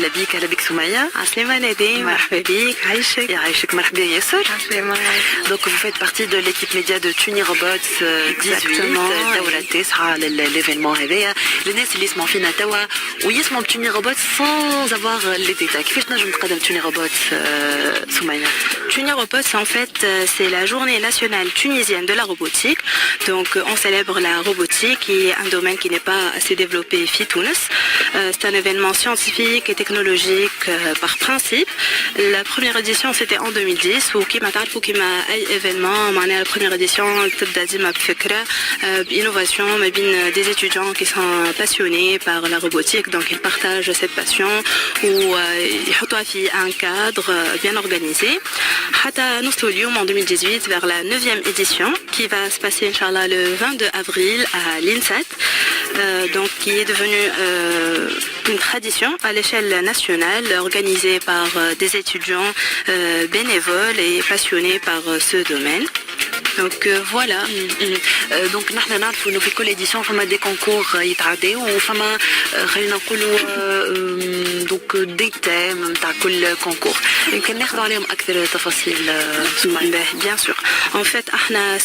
أهلا بيك أهلا بك سمية. عسلامة نادين. مرحبا بك. عايشك. يعيشك. مرحبا ياسر. عسلامة. Donc vous faites partie de l'équipe média de Tuni Robots 18 الدورة التاسعة للإيفينمون هذايا. الناس اللي يسمعوا فينا توا ويسمعوا بتوني روبوت sans avoir les détails. كيفاش نجم نقدم توني روبوت سمية؟ Tuni Robots, en fait, c'est la journée nationale tunisienne de la robotique. Donc, on célèbre la robotique, qui est un domaine qui n'est pas assez développé ici, Tunis. C'est un événement scientifique et technologique par principe. La première édition, c'était en 2010, où qui m'a تعرفوا كيما أي événement, la première édition, تبدأ ديما بفكرة innovation, mais bien des étudiants qui sont passionnés par la robotique, donc ils partagent cette passion ou يحطوها في un cadre bien organisé. حتى نوصلوا اليوم en 2018 vers la 9e édition qui va se passer Inch'Allah le 22 avril à l'INSET, donc qui est devenue une tradition à l'échelle nationale organisée par des étudiants bénévoles et passionnés par ce domaine. Donc voilà. Donc نحن نعرفوا انه في كل اديسيون فما دي كونكور يتعداو وفما خلينا نقولوا دونك دي تيم نتاع كل كونكور يمكن ناخذوا عليهم اكثر تفاصيل. Bien sûr. En fait,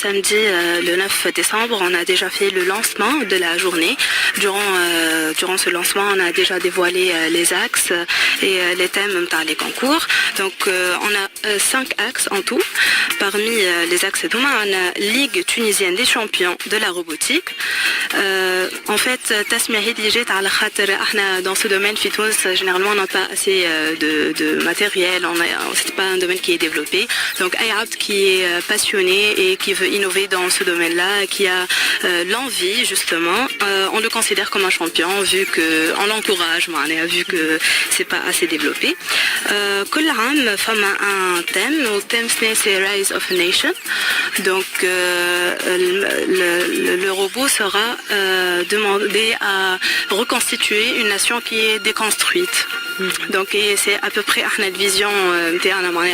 samedi le 9 décembre, on a déjà fait le lancement de la journée. Durant ce lancement, on a déjà dévoilé les axes et les thèmes dans les concours. Donc, on a 5 axes en tout. Parmi les axes on a Ligue tunisienne des champions de la robotique. En fait, dans ce domaine, généralement, on n'a pas assez de matériel. C'est pas un domaine qui est développé. Donc, Ayabd qui est passionné et qui veut innover dans ce domaine-là, qui a l'envie, justement, on le considère comme un champion, vu qu'on l'encourage, vu que c'est pas assez développé. كل عام فما un thème. Le thème, c'est Rise of a Nation. Donc, le robot sera demandé à reconstituer une nation qui est déconstruite. Donc, c'est à peu près la vision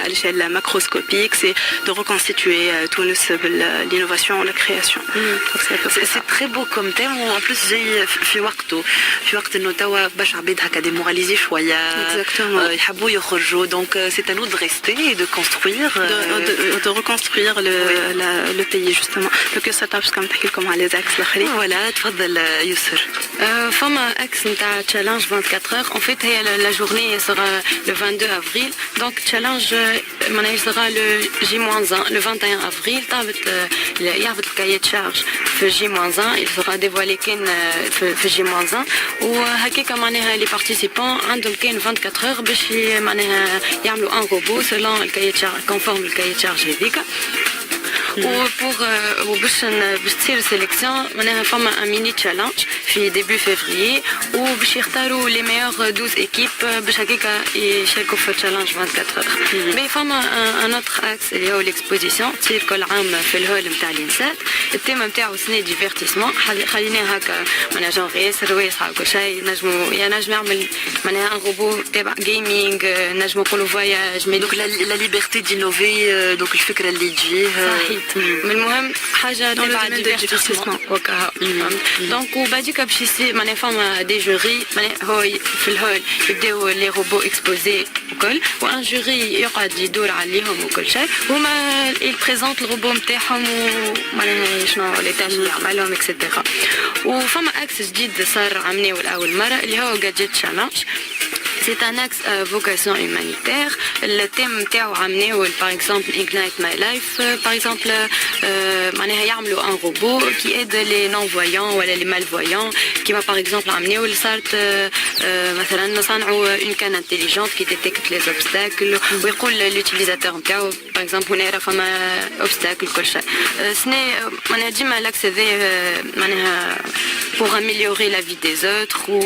à l'échelle macroscopique, c'est de reconstituer Tunis, l'innovation, la création. C'est très beau comme thème. En plus, j'ai في وقت إنه توا باش عباد هكا démoralisés شوية. Exactement. يحبوا يخرجوا. Donc, c'est à nous de rester et de construire. De reconstruire le pays justement. Donc ça tape comme تحكي لكم على les axes الآخرين. Voilà, تفضل يسر. فما اكس نتاع تشالنج 24 heures. En fait, la journée sera le 22 avril. Donc challenge معناها sera le J-1 le 21 avril. يهبط الكاية تشارج في J-1. Il sera dévoilé كان في J-1 وهكاك معناها les participants عندهم كان 24 heures باش معناها يعملوا un robot selon الكاية تشارج conforme الكاية تشارج هذيك. وباش تصير سيليكسيون معناها فما ان ميني تشالنج في ديبي فيفري وباش يختاروا لي ميور 12 ايكيب باش هكاك يشاركوا في تشالنج 24 heures. مي فما ان اوتر اكس اللي هو ليكسبوزيسيون تصير كل عام في الهول نتاع الانسات. التيم نتاعو سني ديفيرتيسمون خليناه هكا معناها جونغ ياسر واسع وكل شيء. نجم يعمل معناها ان روبو تبع جيمنج نجم نقولوا فواياج. دونك لا ليبرتي دينوفي دونك الفكره اللي تجي من المهم حاجه تبع ديفيرتيسمون وكا. دونك وبعديك باش يصير معناها فما دي جوري معناها هو في الهول يبداو لي روبو اكسبوزي وكل وان جوري يقعد يدور عليهم وكل شيء هما يبريزونت الروبو نتاعهم ومعناها شنو لي تاج اللي يعملهم اكسيتيرا. وفما اكس جديد صار عملناه اول مره اللي هو جادجيت تشالنج. C'est un axe à vocation humanitaire. Le thème تاعو عملناه par exemple Ignite My Life par exemple معناها يعملوا un robot qui aide les non-voyants ولا les malvoyants كيما par exemple عملناه اللي صارت مثلا نصنعوا une canne intelligente qui détecte les obstacles ويقول l'utilisateur نتاعو par exemple هنا راه فما obstacle كل شيء. سني معناها ديما l'axe هذا معناها pour améliorer la vie des autres ou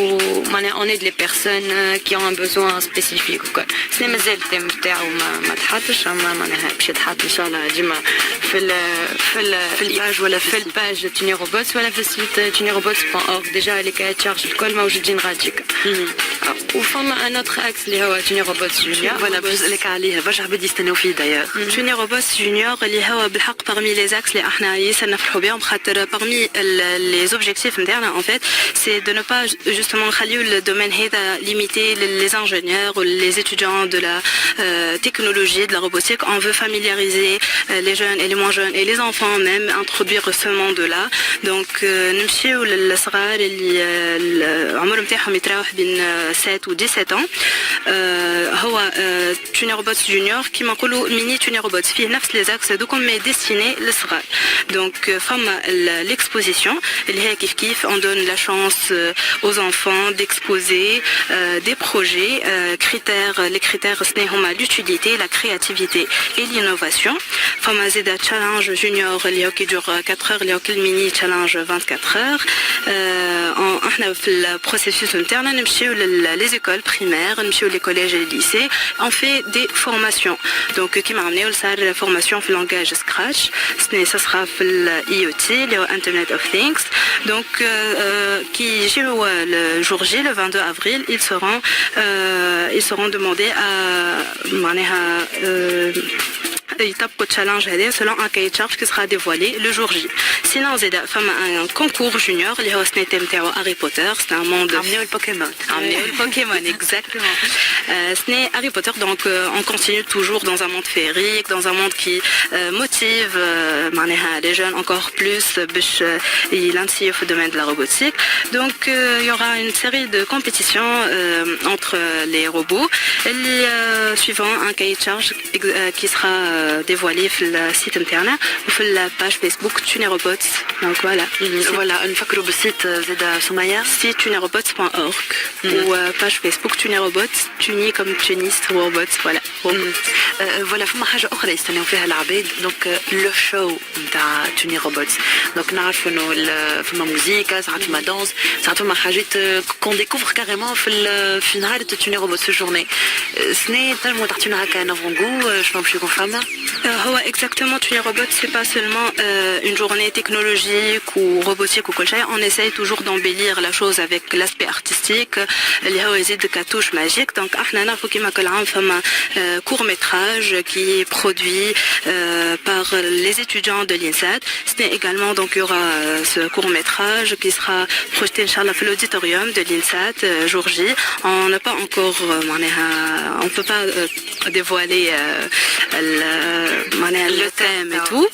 on aide les personnes qui ont un besoin spécifique ou quoi. Ce n'est pas le thème تاعو ما تحطش اما معناها باش يتحط ان شاء الله ديما في الباج ولا في الباج توني روبوتس ولا في السيت tunirobots.org. déjà les cahiers de charges الكل موجودين غاديك. وفما un autre axe اللي هو توني روبوت جونيور. Voilà, لك عليه برشا عباد يستناو فيه d'ailleurs. توني روبوت جونيور اللي هو بالحق parmi les axes اللي احنا ياسر نفرحوا بهم خاطر parmi les objectifs نتاعنا en fait c'est de ne pas justement نخليو الدومين هذا limité les ingénieurs ou les étudiants de la technologie de la robotique. On veut familiariser les jeunes et les moins jeunes et les enfants même, introduire ce monde-là. Donc نمشيو للصغار اللي عمرهم تاعهم يتراوح بين 7 و 17 ans. هو توني روبوت جونيور كيما نقولوا ميني توني روبوت فيه نفس لي زاكس هذوكم مي ديستيني للصغار. دونك فما l'exposition اللي هي كيف on donne la chance aux enfants d'exposer des projets les critères ce هما l'utilité, la créativité et l'innovation. فما زيدا challenge junior اللي هو كيدور 4 heures اللي هو الميني challenge 24 heures. احنا في البروسيسوس نتاعنا نمشيو les écoles primaires, نمشيو les collèges et les lycées. On fait des formations. Donc كيما عملناو صار formation في langage Scratch. ça sera في IoT, le Internet of Things. Donc qui le jour J, le 22 avril, ils seront demandés à يطبقوا التشالنج هذا selon un cahier de charge qui sera dévoilé le jour J. Sinon زيدا فما un concours junior اللي هو سنة تاعو هاري بوتر. C'est un monde عملوا البوكيمون. عملوا البوكيمون exactement. سنة هاري بوتر donc on continue toujours dans un monde féerique, dans un monde qui motive معناها les jeunes encore plus باش يلانسيو في الdomaine de la robotique. Donc il y aura une série de compétitions entre les robots suivant un cahier de charge qui sera dévoilé sur le site internet ou sur la page Facebook Tunirobots. Donc voilà. Voilà, نفكروا بالسيت زيدا سمية. Site tunirobots.org ou page Facebook Tunirobots, Tuni comme Tunis robots. Voilà. Voilà, فما حاجة أخرى يستناو فيها العباد. Donc le show نتاع توني روبوتس. Donc نعرفوا إنه فما موسيقى، ساعات فما دانس، ساعات فما حاجات qu'on découvre carrément في نهار توني روبوتس journée. سنة تنجموا تعطيونا هكا نافونغو شنو باش يكون فما؟ هو exactement Tuni Robots c'est pas seulement une journée technologique ou robotique ou كل شيء. On essaye toujours d'embellir la chose avec l'aspect artistique اللي هو يزيد كاتوش magique. Donc احنا نعرفوا كيما كل عام فما court métrage qui est produit par les étudiants de l'INSAT. C'est également donc il y aura ce court métrage qui sera projeté inchallah في l'auditorium de l'INSAT jour J. On n'a pas encore on peut pas dévoiler le thème et tout,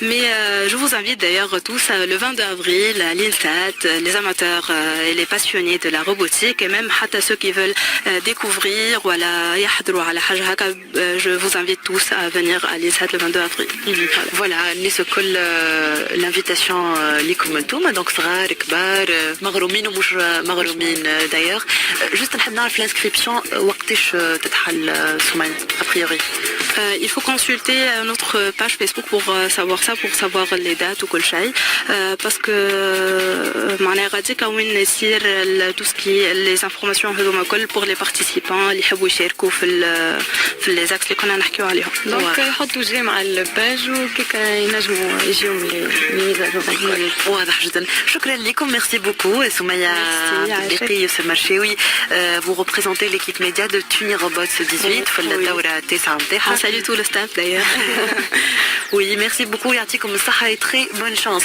mais je vous invite d'ailleurs tous le 22 avril à l'INSAT, les amateurs et les passionnés de la robotique et même ceux qui veulent découvrir ولا يحضروا على حاجة هكا. Je vous invite tous à venir à l'INSAT le 22 avril. Voilà, نيسو كل l'invitation ليكم انتم donc صغار كبار مغرومين ومش مغرومين d'ailleurs. Juste نحب نعرف l'inscription وقتاش تتحل سمية a priori. Il faut consulter notre page Facebook pour savoir les dates ou كل شيء parce que معناها غادي كون يصير tout ce qui les informations هذوما كل pour les participants اللي يحبوا يشاركوا في les axes اللي كنا نحكيو عليهم. دونك حطوا جيم على الباج وكيك ينجموا يجيهم لي واضح جدا. شكرا لكم. Merci beaucoup Soumaya Beki Marchewi. Vous représentez l'équipe média de Tuni Robots 18 في الدورة 9 نتاعها. Salut tout le staff d'ailleurs. Oui, merci beaucoup. يعطيكم الصحة et très bonne chance.